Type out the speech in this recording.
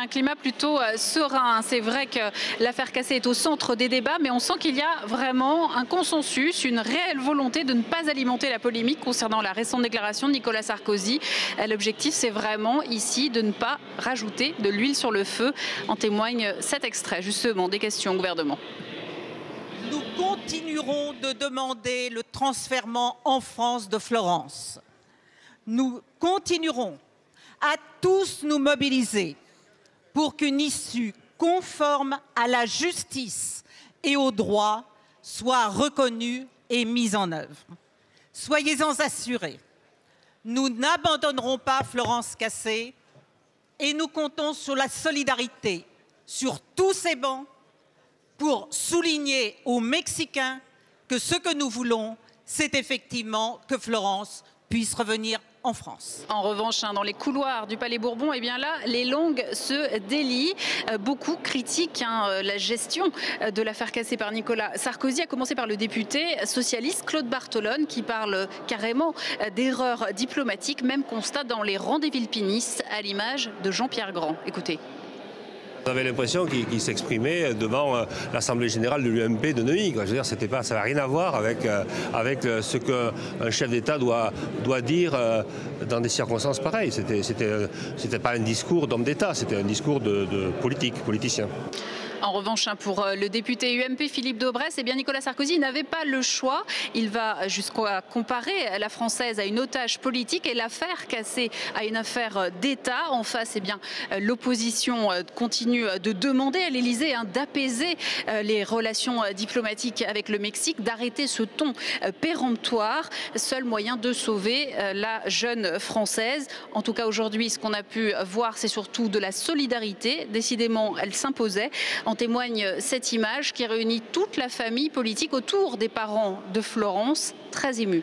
Un climat plutôt serein. C'est vrai que l'affaire Cassé est au centre des débats, mais on sent qu'il y a vraiment un consensus, une réelle volonté de ne pas alimenter la polémique concernant la récente déclaration de Nicolas Sarkozy. L'objectif, c'est vraiment ici de ne pas rajouter de l'huile sur le feu. En témoigne cet extrait, justement, des questions au gouvernement. Nous continuerons de demander le transfèrement en France de Florence. Nous continuerons à tous nous mobiliser pour qu'une issue conforme à la justice et au droit soit reconnue et mise en œuvre. Soyez-en assurés, nous n'abandonnerons pas Florence Cassé et nous comptons sur la solidarité sur tous ces bancs pour souligner aux Mexicains que ce que nous voulons, c'est effectivement que Florence puisse revenir en France. En revanche, dans les couloirs du Palais Bourbon, eh bien là, les langues se délient. Beaucoup critiquent la gestion de l'affaire Cassé par Nicolas Sarkozy, à commencer par le député socialiste Claude Bartolone, qui parle carrément d'erreurs diplomatiques, même constat dans les rangs des villepinists, à l'image de Jean-Pierre Grand. Écoutez. On avait l'impression qu'il s'exprimait devant l'Assemblée générale de l'UMP de Neuilly. Je veux dire, ça n'avait rien à voir avec ce qu'un chef d'État doit dire dans des circonstances pareilles. C'était pas un discours d'homme d'État, c'était un discours de politicien. En revanche, pour le député UMP Philippe Daubresse, eh bien Nicolas Sarkozy n'avait pas le choix. Il va jusqu'à comparer la Française à une otage politique et l'affaire Cassé à une affaire d'État. En face, eh bien l'opposition continue de demander à l'Élysée d'apaiser les relations diplomatiques avec le Mexique, d'arrêter ce ton péremptoire. Seul moyen de sauver la jeune Française. En tout cas, aujourd'hui, ce qu'on a pu voir, c'est surtout de la solidarité. Décidément, elle s'imposait. En témoigne cette image qui réunit toute la famille politique autour des parents de Florence, très émue.